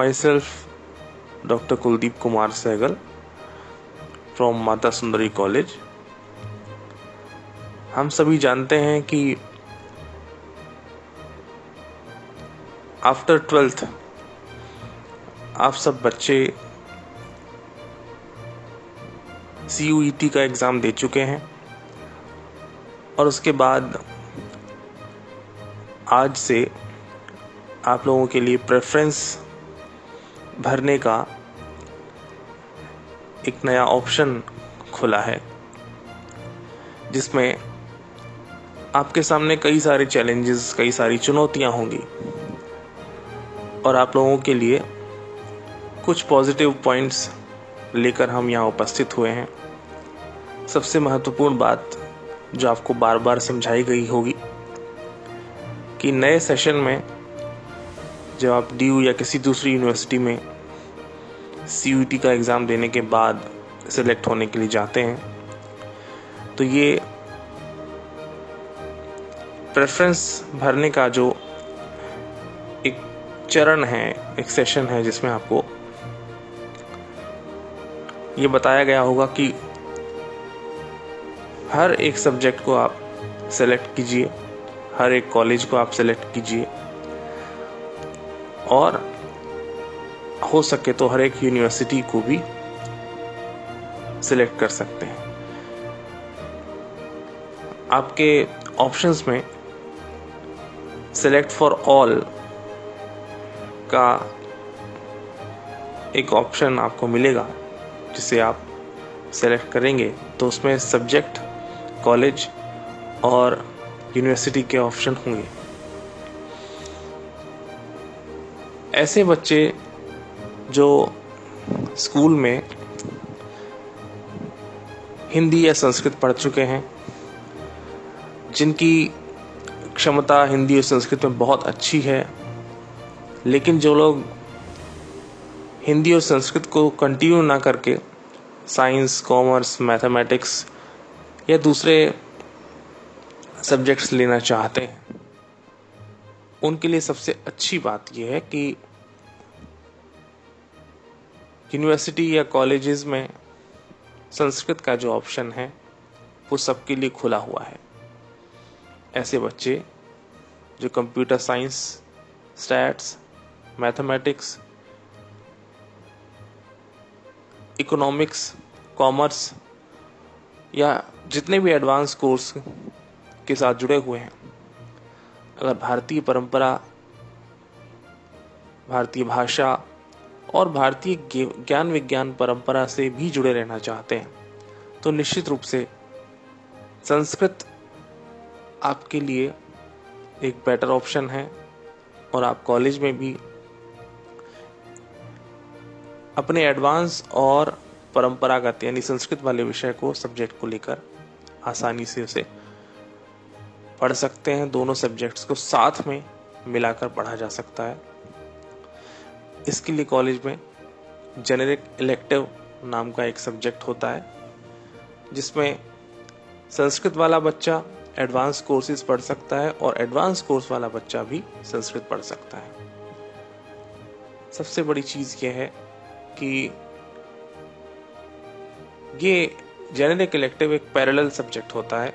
myself Dr. Kuldeep Kumar Sehgal from Mata Sundari college. हम सभी जानते हैं कि आफ्टर 12th आप सब बच्चे CUET का एग्ज़ाम दे चुके हैं और उसके बाद आज से आप लोगों के लिए प्रेफरेंस भरने का एक नया ऑप्शन खुला है, जिसमें आपके सामने कई सारे चैलेंजेस, कई सारी चुनौतियां होंगी और आप लोगों के लिए कुछ पॉजिटिव पॉइंट्स लेकर हम यहाँ उपस्थित हुए हैं। सबसे महत्वपूर्ण बात जो आपको बार बार समझाई गई होगी कि नए सेशन में जब आप DU या किसी दूसरी यूनिवर्सिटी में CUET का एग्ज़ाम देने के बाद सिलेक्ट होने के लिए जाते हैं, तो ये प्रेफरेंस भरने का जो एक चरण है, एक सेशन है, जिसमें आपको ये बताया गया होगा कि हर एक सब्जेक्ट को आप सेलेक्ट कीजिए, हर एक कॉलेज को आप सेलेक्ट कीजिए और हो सके तो हर एक यूनिवर्सिटी को भी सिलेक्ट कर सकते हैं। आपके ऑप्शंस में सेलेक्ट फॉर ऑल का एक ऑप्शन आपको मिलेगा, जिसे आप सेलेक्ट करेंगे तो उसमें सब्जेक्ट, कॉलेज और यूनिवर्सिटी के ऑप्शन होंगे। ऐसे बच्चे जो स्कूल में हिंदी या संस्कृत पढ़ चुके हैं, जिनकी क्षमता हिंदी और संस्कृत में बहुत अच्छी है, लेकिन जो लोग हिंदी और संस्कृत को कंटिन्यू ना करके साइंस, कॉमर्स, मैथमेटिक्स या दूसरे सब्जेक्ट्स लेना चाहते हैं, उनके लिए सबसे अच्छी बात यह है कि यूनिवर्सिटी या कॉलेजेस में संस्कृत का जो ऑप्शन है वो सबके लिए खुला हुआ है। ऐसे बच्चे जो computer science, stats, mathematics, economics, commerce या जितने भी एडवांस कोर्स के साथ जुड़े हुए हैं, अगर भारतीय परंपरा, भारतीय भाषा और भारतीय ज्ञान विज्ञान परंपरा से भी जुड़े रहना चाहते हैं, तो निश्चित रूप से संस्कृत आपके लिए एक बेटर ऑप्शन है और आप कॉलेज में भी अपने एडवांस और परंपरागत यानी संस्कृत वाले विषय को, सब्जेक्ट को लेकर आसानी से उसे पढ़ सकते हैं। दोनों सब्जेक्ट्स को साथ में मिलाकर पढ़ा जा सकता है। इसके लिए कॉलेज में जेनेरिक इलेक्टिव नाम का एक सब्जेक्ट होता है, जिसमें संस्कृत वाला बच्चा एडवांस कोर्सेज पढ़ सकता है और एडवांस कोर्स वाला बच्चा भी संस्कृत पढ़ सकता है। सबसे बड़ी चीज़ यह है कि ये जेनेरिक इलेक्टिव एक पैरेलल सब्जेक्ट होता है,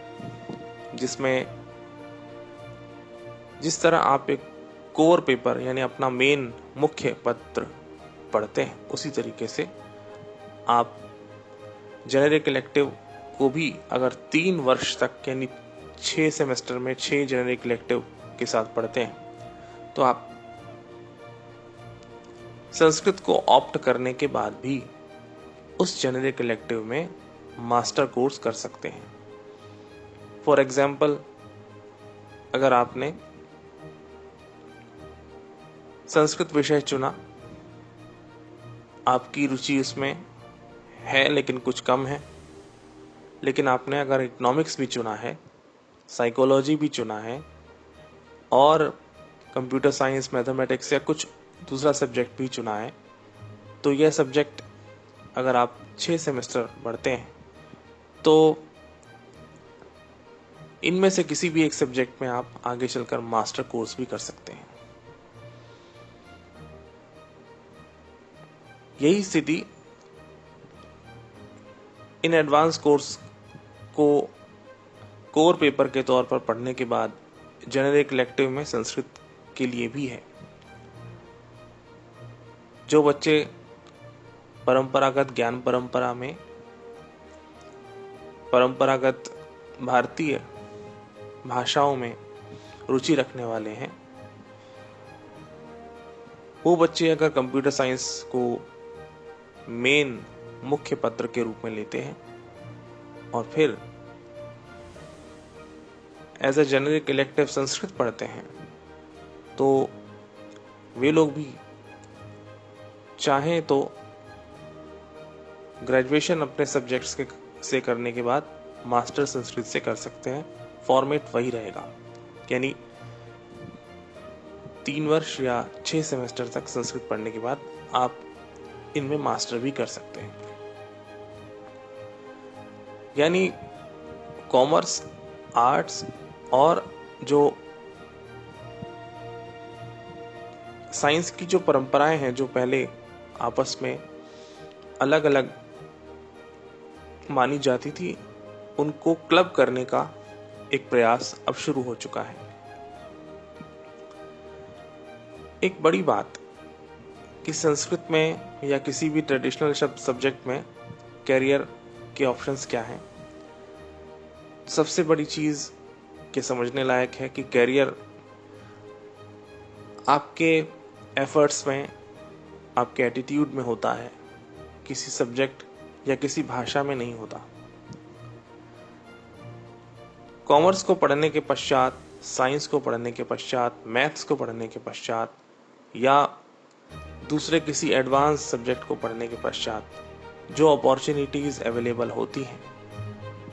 जिसमें जिस तरह आप एक कोर पेपर यानी अपना मेन मुख्य पत्र पढ़ते हैं, उसी तरीके से आप जेनेरिक इलेक्टिव को भी अगर 3 वर्ष तक यानी 6 सेमेस्टर में 6 जेनेरिक इलेक्टिव के साथ पढ़ते हैं, तो आप संस्कृत को ऑप्ट करने के बाद भी उस जेनेरिक इलेक्टिव में मास्टर कोर्स कर सकते हैं। फॉर एग्जाम्पल, अगर आपने संस्कृत विषय चुना, आपकी रुचि उसमें है लेकिन कुछ कम है, लेकिन आपने अगर इकोनॉमिक्स भी चुना है, साइकोलॉजी भी चुना है और कंप्यूटर साइंस, मैथमेटिक्स या कुछ दूसरा सब्जेक्ट भी चुना है, तो यह सब्जेक्ट अगर आप 6 सेमेस्टर पढ़ते हैं तो इनमें से किसी भी एक सब्जेक्ट में आप आगे चलकर मास्टर कोर्स भी कर सकते हैं। यही स्थिति इन एडवांस कोर्स को कोर पेपर के तौर पर पढ़ने के बाद जेनेरिक इलेक्टिव में संस्कृत के लिए भी है। जो बच्चे परंपरागत ज्ञान परंपरा में परंपरागत भारतीय भाषाओं में रुचि रखने वाले हैं, वो बच्चे अगर कंप्यूटर साइंस को मेन मुख्य पत्र के रूप में लेते हैं और फिर as a generic elective Sanskrit पढ़ते हैं, तो वे लोग भी चाहें तो ग्रेजुएशन अपने सब्जेक्ट्स से करने के बाद मास्टर संस्कृत से कर सकते हैं। फॉर्मेट वही रहेगा, यानी 3 वर्ष या 6 सेमेस्टर तक संस्कृत पढ़ने के बाद आप इनमें मास्टर भी कर सकते हैं। यानी कॉमर्स, आर्ट्स और जो साइंस की जो परंपराएं हैं, जो पहले आपस में अलग अलग मानी जाती थी, उनको क्लब करने का एक प्रयास अब शुरू हो चुका है। एक बड़ी बात कि संस्कृत में या किसी भी ट्रेडिशनल सब्जेक्ट में कैरियर के ऑप्शंस क्या हैं। सबसे बड़ी चीज के समझने लायक है कि कैरियर आपके एफर्ट्स में, आपके एटीट्यूड में होता है, किसी सब्जेक्ट या किसी भाषा में नहीं होता। कॉमर्स को पढ़ने के पश्चात, साइंस को पढ़ने के पश्चात, मैथ्स को पढ़ने के पश्चात या दूसरे किसी एडवांस सब्जेक्ट को पढ़ने के पश्चात जो अपॉर्चुनिटीज अवेलेबल होती हैं,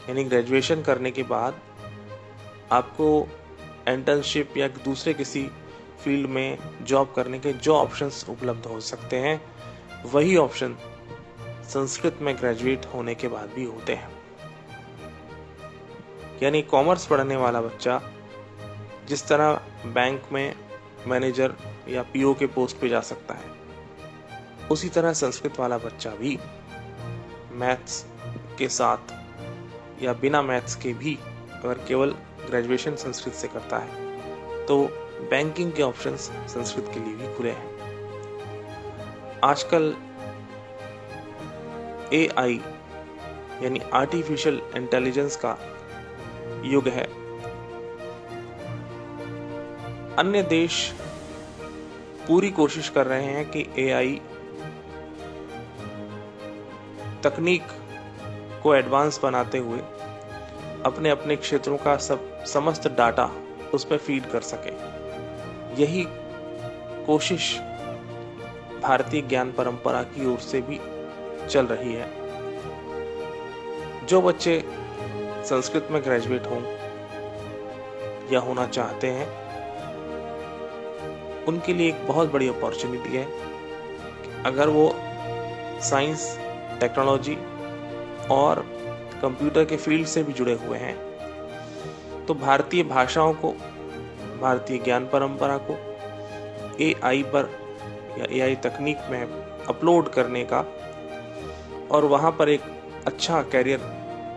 यानी ग्रेजुएशन करने के बाद आपको इंटर्नशिप या दूसरे किसी फील्ड में जॉब करने के जो ऑप्शंस उपलब्ध हो सकते हैं, वही ऑप्शन संस्कृत में ग्रेजुएट होने के बाद भी होते हैं। यानी कॉमर्स पढ़ने वाला बच्चा जिस तरह बैंक में मैनेजर या पीओ के पोस्ट पे जा सकता है, उसी तरह संस्कृत वाला बच्चा भी मैथ्स के साथ या बिना मैथ्स के भी अगर केवल ग्रेजुएशन संस्कृत से करता है तो बैंकिंग के ऑप्शंस संस्कृत के लिए भी खुले हैं। आजकल AI यानी आर्टिफिशियल इंटेलिजेंस का युग है। अन्य देश पूरी कोशिश कर रहे हैं कि AI तकनीक को एडवांस बनाते हुए अपने अपने क्षेत्रों का समस्त डाटा उस पर फीड कर सके। यही कोशिश भारतीय ज्ञान परंपरा की ओर से भी चल रही है। जो बच्चे संस्कृत में ग्रेजुएट हों या होना चाहते हैं, उनके लिए एक बहुत बड़ी अपॉर्चुनिटी है। अगर वो साइंस, टेक्नोलॉजी और कंप्यूटर के फील्ड से भी जुड़े हुए हैं, तो भारतीय भाषाओं को, भारतीय ज्ञान परंपरा को AI पर या AI तकनीक में अपलोड करने का और वहाँ पर एक अच्छा कैरियर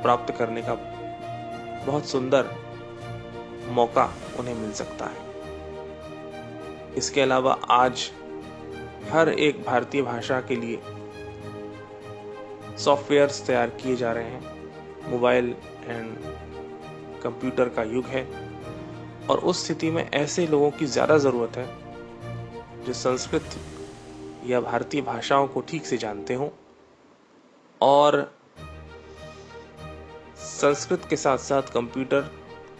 प्राप्त करने का बहुत सुंदर मौका उन्हें मिल सकता है। इसके अलावा आज हर एक भारतीय भाषा के लिए सॉफ्टवेयर्स तैयार किए जा रहे हैं। मोबाइल एंड कंप्यूटर का युग है और उस स्थिति में ऐसे लोगों की ज़्यादा ज़रूरत है जो संस्कृत या भारतीय भाषाओं को ठीक से जानते हों और संस्कृत के साथ साथ कंप्यूटर,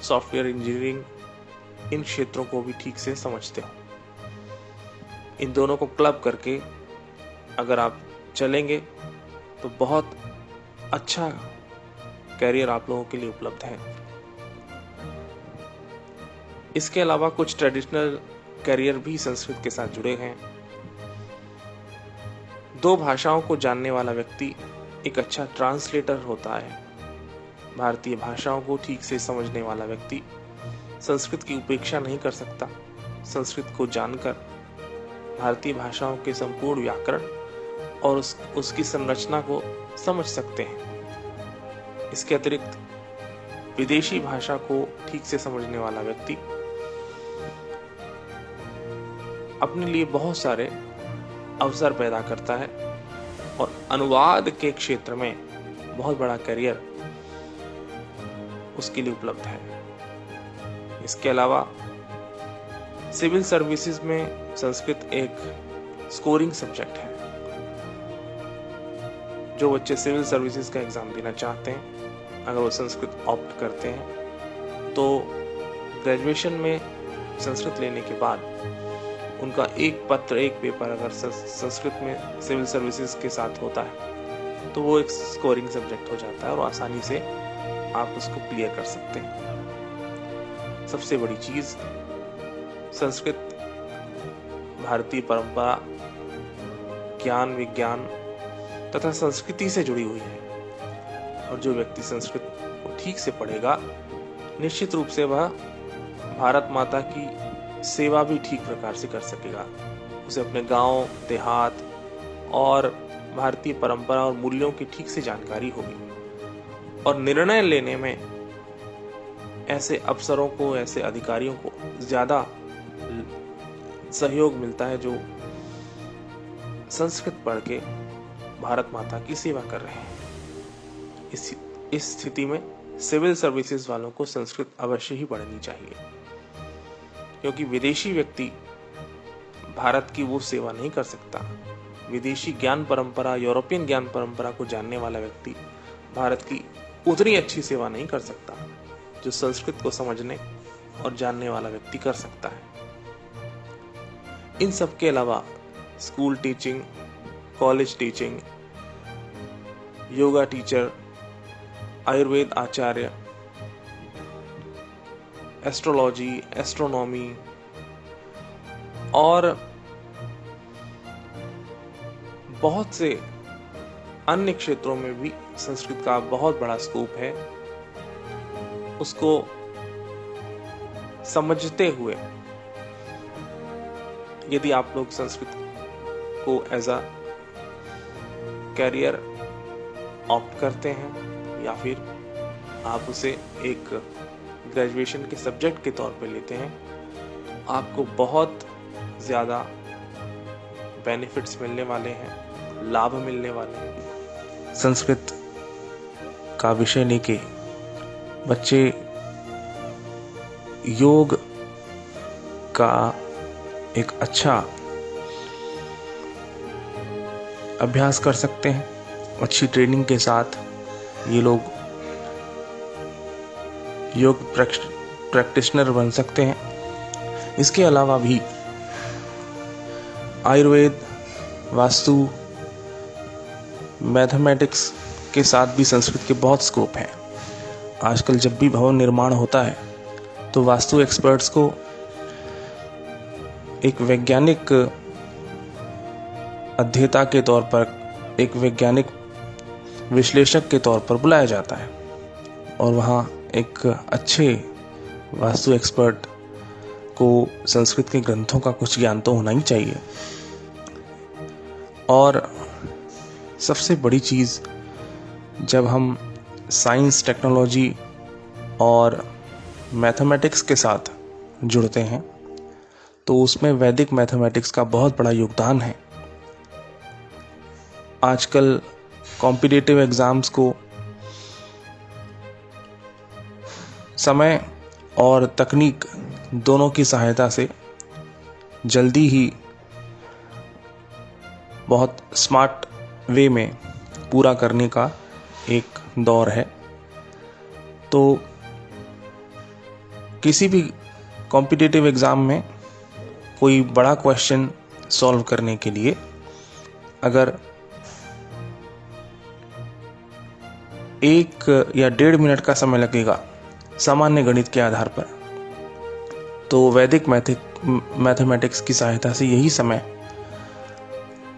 सॉफ्टवेयर इंजीनियरिंग, इन क्षेत्रों को भी ठीक से समझते हो। इन दोनों को क्लब करके अगर आप चलेंगे तो बहुत अच्छा कैरियर आप लोगों के लिए उपलब्ध है। इसके अलावा कुछ ट्रेडिशनल कैरियर भी संस्कृत के साथ जुड़े हैं। 2 भाषाओं को जानने वाला व्यक्ति एक अच्छा ट्रांसलेटर होता है। भारतीय भाषाओं को ठीक से समझने वाला व्यक्ति संस्कृत की उपेक्षा नहीं कर सकता। संस्कृत को जानकर भारतीय भाषाओं के संपूर्ण व्याकरण और उसकी संरचना को समझ सकते हैं। इसके अतिरिक्त विदेशी भाषा को ठीक से समझने वाला व्यक्ति अपने लिए बहुत सारे अवसर पैदा करता है और अनुवाद के क्षेत्र में बहुत बड़ा करियर उसके लिए उपलब्ध है। इसके अलावा सिविल सर्विसेज में संस्कृत एक स्कोरिंग सब्जेक्ट है। जो बच्चे सिविल सर्विसेज का एग्जाम देना चाहते हैं, अगर वो संस्कृत ऑप्ट करते हैं तो ग्रेजुएशन में संस्कृत लेने के बाद उनका एक पेपर अगर संस्कृत में सिविल सर्विसेज के साथ होता है तो वो एक स्कोरिंग सब्जेक्ट हो जाता है और आसानी से आप उसको क्लियर कर सकते हैं। सबसे बड़ी चीज, संस्कृत भारतीय परंपरा, ज्ञान, विज्ञान तथा संस्कृति से जुड़ी हुई है और जो व्यक्ति संस्कृत को ठीक से पढ़ेगा निश्चित रूप से वह भारत माता की सेवा भी ठीक प्रकार से कर सकेगा। उसे अपने गांव, देहात और भारतीय परंपरा और मूल्यों की ठीक से जानकारी होगी और निर्णय लेने में ऐसे अफसरों को, ऐसे अधिकारियों को ज्यादा सहयोग मिलता है जो संस्कृत पढ़ के भारत माता की सेवा कर रहे हैं। इस स्थिति में सिविल सर्विसेज वालों को संस्कृत अवश्य ही पढ़नी चाहिए, क्योंकि विदेशी व्यक्ति भारत की वो सेवा नहीं कर सकता। विदेशी ज्ञान परंपरा, यूरोपियन ज्ञान परंपरा को जानने वाला व्यक्ति भारत की उतनी अच्छी सेवा नहीं कर सकता जो संस्कृत को समझने और जानने वाला व्यक्ति कर सकता है। इन सब के अलावा school teaching, college teaching, yoga teacher, Ayurveda आचार्य, एस्ट्रोलॉजी, एस्ट्रोनॉमी और बहुत से अन्य क्षेत्रों में भी संस्कृत का बहुत बड़ा स्कोप है। उसको समझते हुए यदि आप लोग संस्कृत को एज अ कैरियर ऑप्ट करते हैं या फिर आप उसे एक ग्रेजुएशन के सब्जेक्ट के तौर पे लेते हैं, तो आपको बहुत ज़्यादा बेनिफिट्स मिलने वाले हैं, लाभ मिलने वाले हैं। संस्कृत का विषय लेके बच्चे योग का एक अच्छा अभ्यास कर सकते हैं। अच्छी ट्रेनिंग के साथ ये लोग योग प्रैक्टिशनर बन सकते हैं। इसके अलावा भी आयुर्वेद, वास्तु, मैथमेटिक्स के साथ भी संस्कृत के बहुत स्कोप है। आजकल जब भी भवन निर्माण होता है तो वास्तु एक्सपर्ट्स को एक वैज्ञानिक अध्येता के तौर पर, एक वैज्ञानिक विश्लेषक के तौर पर बुलाया जाता है और वहाँ एक अच्छे वास्तु एक्सपर्ट को संस्कृत के ग्रंथों का कुछ ज्ञान तो होना ही चाहिए। और सबसे बड़ी चीज़, जब हम साइंस, टेक्नोलॉजी और मैथमेटिक्स के साथ जुड़ते हैं तो उसमें वैदिक मैथमेटिक्स का बहुत बड़ा योगदान है। आजकल कॉम्पिटिटिव एग्ज़ाम्स को समय और तकनीक दोनों की सहायता से जल्दी ही बहुत स्मार्ट वे में पूरा करने का एक दौर है। तो किसी भी कॉम्पिटिटिव एग्ज़ाम में कोई बड़ा क्वेश्चन सॉल्व करने के लिए अगर 1 या 1.5 मिनट का समय लगेगा सामान्य गणित के आधार पर, तो वैदिक मैथमेटिक्स की सहायता से यही समय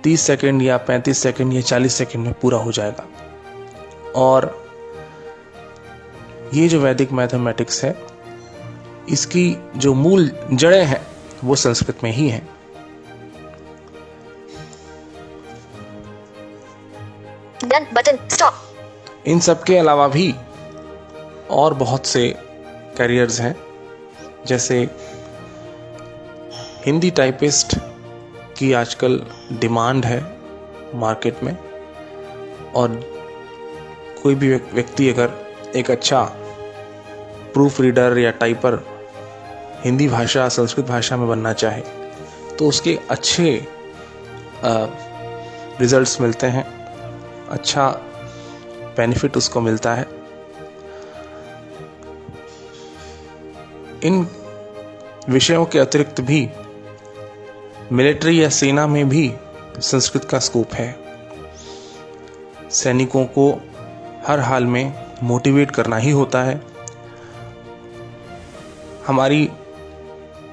30 सेकंड या 35 सेकंड या 40 सेकंड में पूरा हो जाएगा। और ये जो वैदिक मैथमेटिक्स है, इसकी जो मूल जड़ें हैं वो संस्कृत में ही हैं। Done button stop. इन सब के अलावा भी और बहुत से कैरियर्स हैं, जैसे हिंदी टाइपिस्ट की आजकल डिमांड है मार्केट में, और कोई भी व्यक्ति अगर एक अच्छा प्रूफ रीडर या टाइपर हिंदी भाषा संस्कृत भाषा में बनना चाहे तो उसके अच्छे रिजल्ट्स मिलते हैं, अच्छा बेनिफिट उसको मिलता है। इन विषयों के अतिरिक्त भी मिलिट्री या सेना में भी संस्कृत का स्कोप है। सैनिकों को हर हाल में मोटिवेट करना ही होता है। हमारी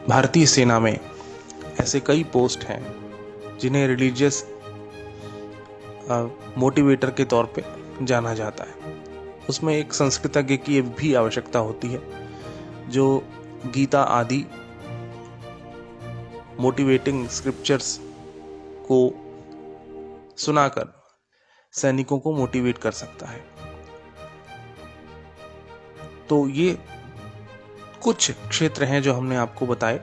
भारतीय सेना में ऐसे कई पोस्ट हैं जिन्हें रिलीजियस मोटिवेटर के तौर पे जाना जाता है। उसमें एक संस्कृतज्ञ की भी आवश्यकता होती है जो गीता आदि मोटिवेटिंग स्क्रिप्चर्स को सुनाकर सैनिकों को मोटिवेट कर सकता है। तो ये कुछ क्षेत्र हैं जो हमने आपको बताए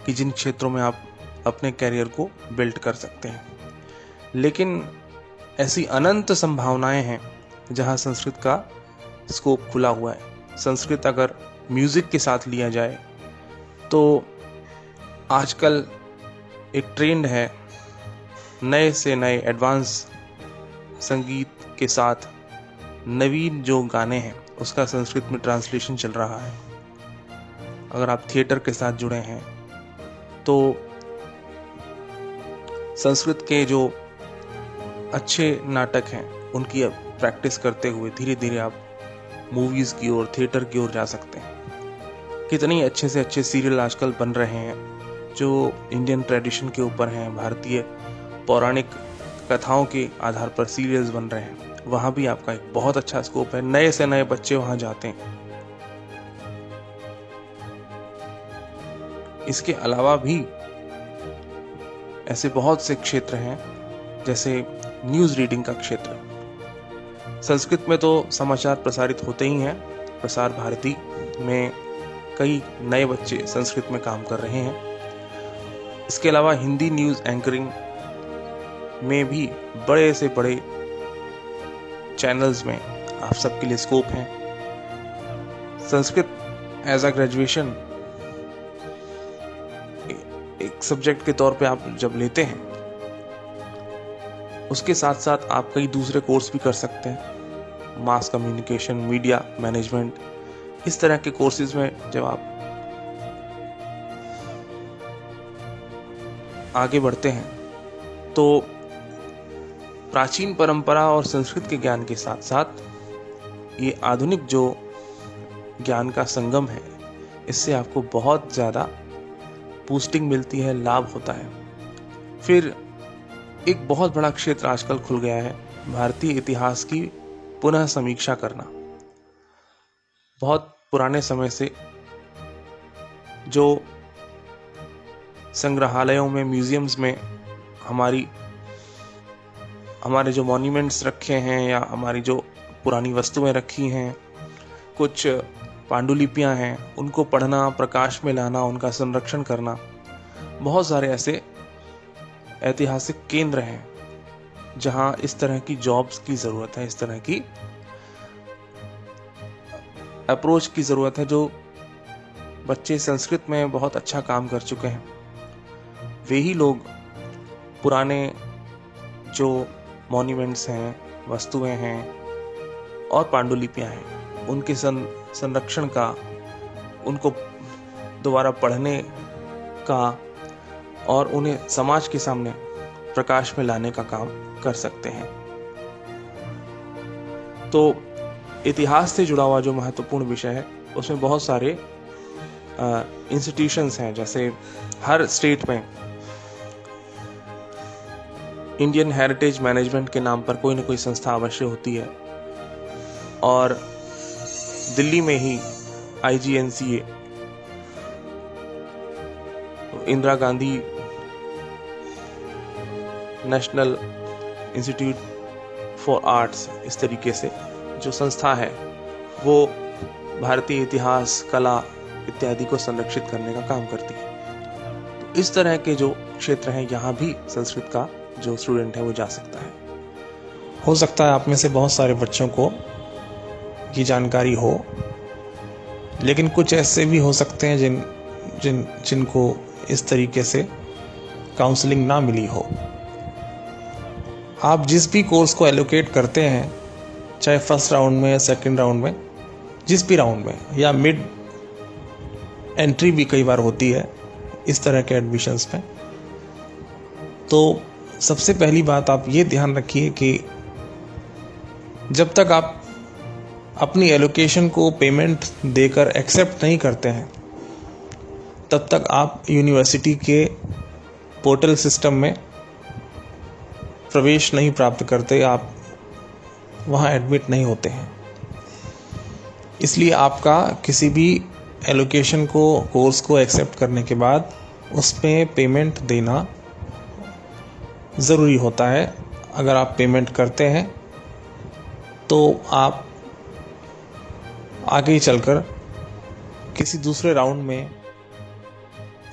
कि जिन क्षेत्रों में आप अपने कैरियर को बिल्ड कर सकते हैं, लेकिन ऐसी अनंत संभावनाएं हैं जहां संस्कृत का स्कोप खुला हुआ है। संस्कृत अगर म्यूजिक के साथ लिया जाए तो आजकल एक ट्रेंड है, नए से नए एडवांस संगीत के साथ नवीन जो गाने हैं उसका संस्कृत में ट्रांसलेशन चल रहा है। अगर आप थिएटर के साथ जुड़े हैं तो संस्कृत के जो अच्छे नाटक हैं उनकी अब प्रैक्टिस करते हुए धीरे धीरे आप मूवीज की ओर, थिएटर की ओर जा सकते हैं। कितने अच्छे से अच्छे सीरियल आजकल बन रहे हैं जो इंडियन ट्रेडिशन के ऊपर हैं, भारतीय पौराणिक कथाओं के आधार पर सीरियल्स बन रहे हैं। वहां भी आपका एक बहुत अच्छा स्कोप है, नए से नए बच्चे वहां जाते हैं। इसके अलावा भी ऐसे बहुत से क्षेत्र हैं, जैसे न्यूज रीडिंग का क्षेत्र। संस्कृत में तो समाचार प्रसारित होते ही हैं। प्रसार भारती में कई नए बच्चे संस्कृत में काम कर रहे हैं। इसके अलावा हिंदी न्यूज एंकरिंग में भी बड़े से बड़े चैनल्स में आप सबके लिए स्कोप है। संस्कृत एज अ ग्रेजुएशन एक सब्जेक्ट के तौर पे आप जब लेते हैं, उसके साथ साथ आप कई दूसरे कोर्स भी कर सकते हैं। मास कम्युनिकेशन, मीडिया मैनेजमेंट, इस तरह के कोर्सेज में जब आप आगे बढ़ते हैं तो प्राचीन परंपरा और संस्कृत के ज्ञान के साथ साथ ये आधुनिक जो ज्ञान का संगम है, इससे आपको बहुत ज़्यादा बूस्टिंग मिलती है, लाभ होता है। फिर एक बहुत बड़ा क्षेत्र आजकल खुल गया है, भारतीय इतिहास की पुनः समीक्षा करना। बहुत पुराने समय से जो संग्रहालयों में, म्यूजियम्स में हमारे जो मॉन्यूमेंट्स रखे हैं या हमारी जो पुरानी वस्तुएं रखी हैं, कुछ पांडुलिपियां हैं, उनको पढ़ना, प्रकाश में लाना, उनका संरक्षण करना। बहुत सारे ऐसे ऐतिहासिक केंद्र हैं जहां इस तरह की जॉब्स की जरूरत है, इस तरह की अप्रोच की जरूरत है। जो बच्चे संस्कृत में बहुत अच्छा काम कर चुके हैं, वे ही लोग पुराने जो मॉन्यूमेंट्स हैं, वस्तुएं हैं और पांडुलिपियां हैं, उनके संरक्षण का, उनको दोबारा पढ़ने का और उन्हें समाज के सामने प्रकाश में लाने का काम कर सकते हैं। तो इतिहास से जुड़ा हुआ जो महत्वपूर्ण विषय है, उसमें बहुत सारे इंस्टीट्यूशंस हैं। जैसे हर स्टेट में इंडियन हेरिटेज मैनेजमेंट के नाम पर कोई ना कोई संस्था अवश्य होती है, और दिल्ली में ही IGNCA, Indira Gandhi national institute for arts, इस तरीके से जो संस्था है वो भारतीय इतिहास, कला इत्यादि को संरक्षित करने का काम करती है। तो इस तरह के जो क्षेत्र हैं यहाँ भी संस्कृत का जो स्टूडेंट है वो जा सकता है। हो सकता है आप में से बहुत सारे बच्चों को ये जानकारी हो, लेकिन कुछ ऐसे भी हो सकते हैं जिनको इस तरीके से काउंसलिंग ना मिली हो। आप जिस भी कोर्स को एलोकेट करते हैं, चाहे फर्स्ट राउंड में या सेकंड राउंड में, जिस भी राउंड में, या मिड एंट्री भी कई बार होती है इस तरह के एडमिशन्स में, तो सबसे पहली बात आप ये ध्यान रखिए कि जब तक आप अपनी एलोकेशन को पेमेंट देकर एक्सेप्ट नहीं करते हैं, तब तक आप यूनिवर्सिटी के पोर्टल सिस्टम में प्रवेश नहीं प्राप्त करते, आप वहाँ एडमिट नहीं होते हैं। इसलिए आपका किसी भी एलोकेशन को, कोर्स को एक्सेप्ट करने के बाद उसमें पेमेंट देना ज़रूरी होता है। अगर आप पेमेंट करते हैं तो आप आगे चलकर किसी दूसरे राउंड में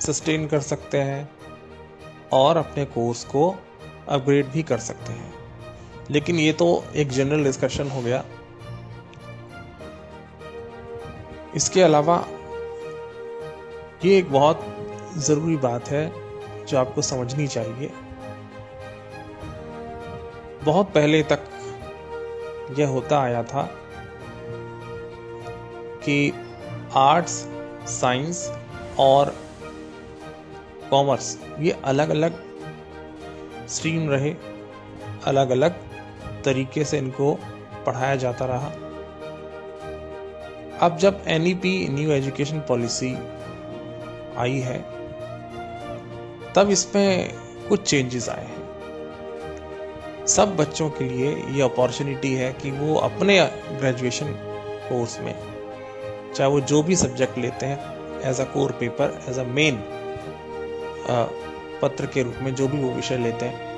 सस्टेन कर सकते हैं और अपने कोर्स को अपग्रेड भी कर सकते हैं। लेकिन ये तो एक जनरल डिस्कशन हो गया। इसके अलावा ये एक बहुत ज़रूरी बात है जो आपको समझनी चाहिए। बहुत पहले तक यह होता आया था कि आर्ट्स, साइंस और कॉमर्स ये अलग अलग स्ट्रीम रहे, अलग अलग तरीके से इनको पढ़ाया जाता रहा। अब जब NEP न्यू एजुकेशन पॉलिसी आई है, तब इसमें कुछ चेंजेस आए हैं। सब बच्चों के लिए ये अपॉर्चुनिटी है कि वो अपने ग्रेजुएशन कोर्स में, चाहे वो जो भी सब्जेक्ट लेते हैं as a core paper, as a main पत्र के रूप में जो भी वो विषय लेते हैं,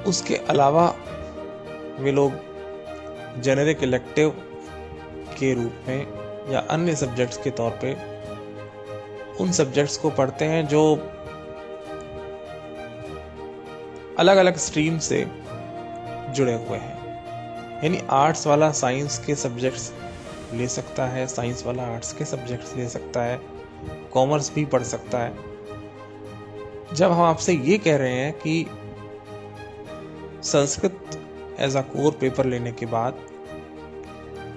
उसके अलावा वे लोग जेनेरिक इलेक्टिव के रूप में या अन्य सब्जेक्ट्स के तौर पे उन सब्जेक्ट्स को पढ़ते हैं जो अलग अलग स्ट्रीम से जुड़े हुए हैं। यानी आर्ट्स वाला साइंस के सब्जेक्ट्स ले सकता है, साइंस वाला आर्ट्स के सब्जेक्ट्स ले सकता है, कॉमर्स भी पढ़ सकता है। जब हम आपसे ये कह रहे हैं कि Sanskrit as a core paper लेने के बाद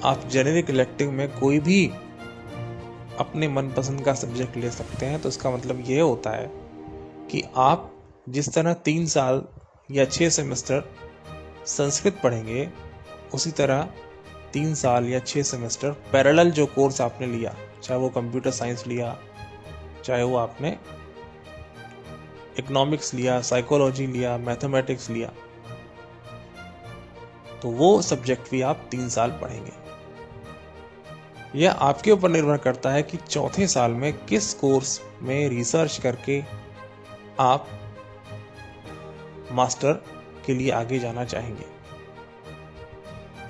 आप जेनेरिक इलेक्टिव में कोई भी अपने मनपसंद का सब्जेक्ट ले सकते हैं, तो इसका मतलब ये होता है कि आप जिस तरह 3 साल या 6 सेमेस्टर संस्कृत पढ़ेंगे, उसी तरह 3 साल या 6 सेमेस्टर पैरेलल जो कोर्स आपने लिया, चाहे वो कंप्यूटर साइंस लिया, चाहे वो आपने इकोनॉमिक्स लिया, साइकोलॉजी लिया, मैथमेटिक्स लिया, तो वो सब्जेक्ट भी आप 3 साल पढ़ेंगे। यह आपके ऊपर निर्भर करता है कि चौथे साल में किस कोर्स में रिसर्च करके आप मास्टर के लिए आगे जाना चाहेंगे।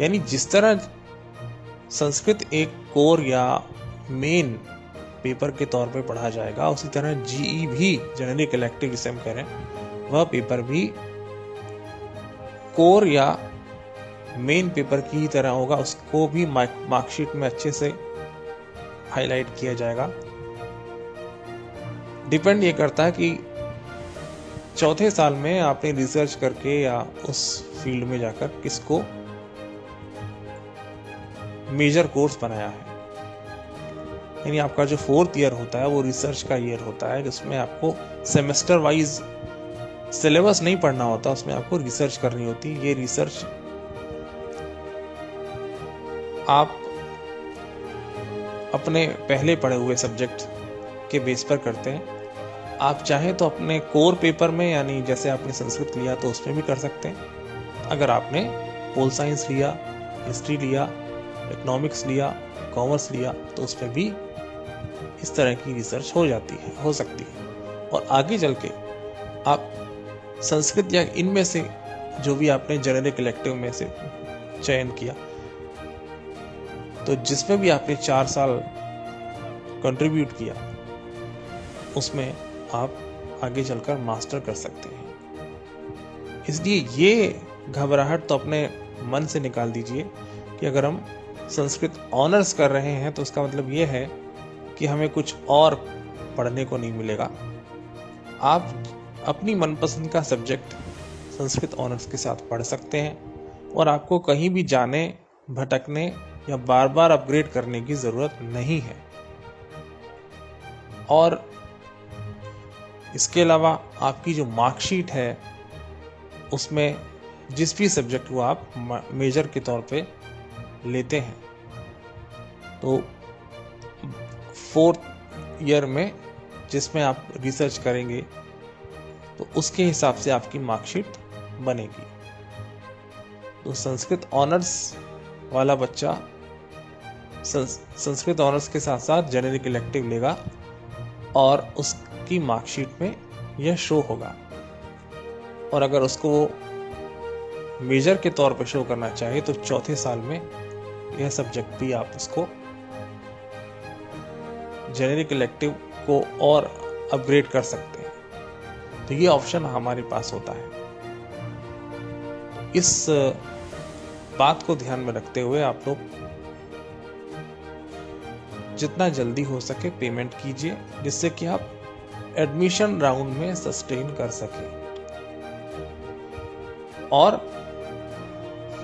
यानी जिस तरह संस्कृत एक कोर या मेन पेपर के तौर पे पढ़ा जाएगा, उसी तरह GE भी, जेनेरिक इलेक्टिव जिसे हम कह रहे हैं, वह पेपर भी कोर या मेन पेपर की तरह होगा। उसको भी मार्कशीट में अच्छे से हाईलाइट किया जाएगा। डिपेंड ये करता है कि चौथे साल में आपने रिसर्च करके या उस फील्ड में जाकर किसको मेजर कोर्स बनाया है। यानी आपका जो 4th ईयर होता है वो रिसर्च का ईयर होता है, जिसमें आपको सेमेस्टर वाइज सिलेबस नहीं पढ़ना होता, उसमें आपको रिसर्च करनी होती है। ये रिसर्च आप अपने पहले पढ़े हुए सब्जेक्ट के बेस पर करते हैं। आप चाहें तो अपने कोर पेपर में, यानी जैसे आपने संस्कृत लिया तो उसमें भी कर सकते हैं। अगर आपने पोल साइंस लिया, हिस्ट्री लिया, इकोनॉमिक्स लिया, कॉमर्स लिया, तो उसमें भी इस तरह की रिसर्च हो सकती है। और आगे चल के आप संस्कृत या इनमें से जो भी आपने जेनेरिक इलेक्टिव में से चयन किया, तो जिसमें भी आपने 4 साल कंट्रीब्यूट किया उसमें आप आगे चलकर मास्टर कर सकते हैं। इसलिए ये घबराहट तो अपने मन से निकाल दीजिए कि अगर हम संस्कृत ऑनर्स कर रहे हैं तो उसका मतलब ये है कि हमें कुछ और पढ़ने को नहीं मिलेगा। आप अपनी मनपसंद का सब्जेक्ट संस्कृत ऑनर्स के साथ पढ़ सकते हैं और आपको कहीं भी जाने, भटकने या बार बार अपग्रेड करने की ज़रूरत नहीं है। और इसके अलावा आपकी जो मार्कशीट है उसमें जिस भी सब्जेक्ट को आप मेजर के तौर पे लेते हैं, तो 4th ईयर में जिसमें आप रिसर्च करेंगे तो उसके हिसाब से आपकी मार्कशीट बनेगी। तो संस्कृत ऑनर्स वाला बच्चा संस्कृत ऑनर्स के साथ साथ जेनेरिक इलेक्टिव लेगा और उसकी मार्कशीट में यह शो होगा। और अगर उसको मेजर के तौर पर शो करना चाहे तो 4थे साल में यह सब्जेक्ट भी आप उसको जेनेरिक इलेक्टिव को और अपग्रेड कर सकते हैं। तो ये ऑप्शन हमारे पास होता है। इस बात को ध्यान में रखते हुए आप लोग जितना जल्दी हो सके पेमेंट कीजिए, जिससे कि आप एडमिशन राउंड में सस्टेन कर सकें। और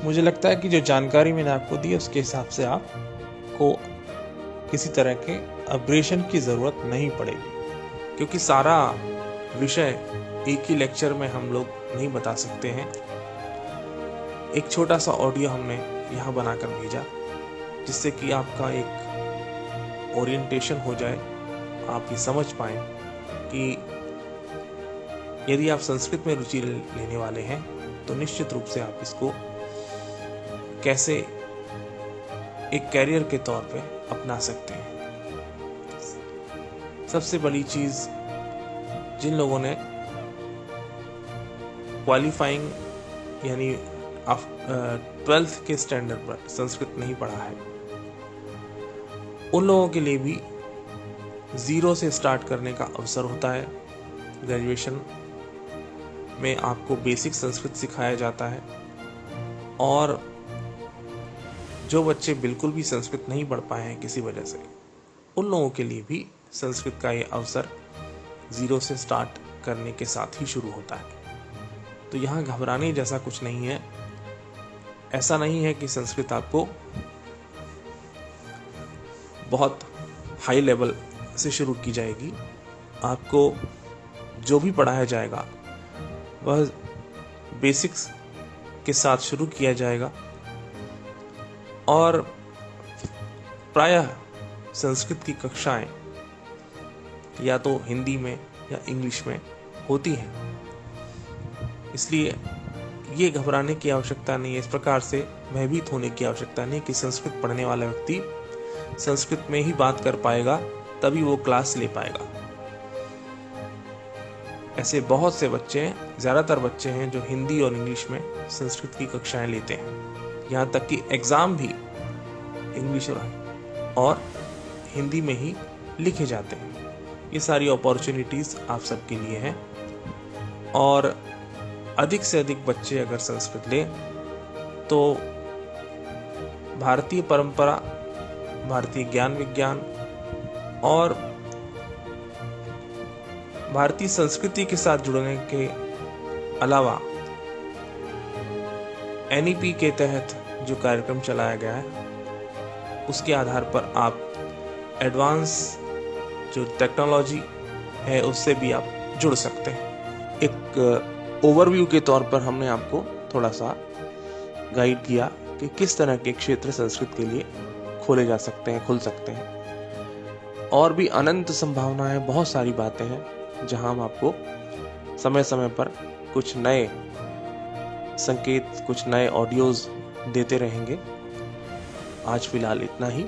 मुझे लगता है कि जो जानकारी मैंने आपको दी उसके हिसाब से आपको किसी तरह के अपग्रेडेशन की ज़रूरत नहीं पड़ेगी, क्योंकि सारा विषय एक ही लेक्चर में हम लोग नहीं बता सकते हैं। एक छोटा सा ऑडियो हमने यहाँ बनाकर भेजा जिससे कि आपका एक ओरिएंटेशन हो जाए, आप ये समझ पाएँ कि यदि आप संस्कृत में रुचि लेने वाले हैं तो निश्चित रूप से आप इसको कैसे एक कैरियर के तौर पे अपना सकते हैं। सबसे बड़ी चीज़, जिन लोगों ने क्वालिफाइंग यानी 12th के स्टैंडर्ड पर संस्कृत नहीं पढ़ा है, उन लोगों के लिए भी 0 से स्टार्ट करने का अवसर होता है। ग्रेजुएशन में आपको बेसिक संस्कृत सिखाया जाता है और जो बच्चे बिल्कुल भी संस्कृत नहीं पढ़ पाए हैं किसी वजह से, उन लोगों के लिए भी संस्कृत का ये अवसर 0 से स्टार्ट करने के साथ ही शुरू होता है। तो यहाँ घबराने जैसा कुछ नहीं है। ऐसा नहीं है कि संस्कृत आपको बहुत हाई लेवल से शुरू की जाएगी। आपको जो भी पढ़ाया जाएगा वह बेसिक्स के साथ शुरू किया जाएगा और प्रायः संस्कृत की कक्षाएं या तो हिंदी में या इंग्लिश में होती हैं। इसलिए ये घबराने की आवश्यकता नहीं है, इस प्रकार से भयभीत होने की आवश्यकता नहीं कि संस्कृत पढ़ने वाला व्यक्ति संस्कृत में ही बात कर पाएगा तभी वो क्लास ले पाएगा। ऐसे बहुत से बच्चे हैं, ज़्यादातर बच्चे हैं जो हिंदी और इंग्लिश में संस्कृत की कक्षाएं लेते हैं। यहाँ तक कि एग्ज़ाम भी इंग्लिश और हिंदी में ही लिखे जाते हैं। ये सारी अपॉर्चुनिटीज़ आप सबके लिए हैं और अधिक से अधिक बच्चे अगर संस्कृत लें तो भारतीय परंपरा, भारतीय ज्ञान विज्ञान और भारतीय संस्कृति के साथ जुड़ने के अलावा NEP के तहत जो कार्यक्रम चलाया गया है उसके आधार पर आप एडवांस जो टेक्नोलॉजी है उससे भी आप जुड़ सकते हैं। एक ओवरव्यू के तौर पर हमने आपको थोड़ा सा गाइड किया कि किस तरह के क्षेत्र संस्कृत के लिए खोले जा सकते हैं, खुल सकते हैं। और भी अनंत संभावनाएं, बहुत सारी बातें हैं जहां हम आपको समय समय पर कुछ नए संकेत, कुछ नए ऑडियोज देते रहेंगे। आज फिलहाल इतना ही।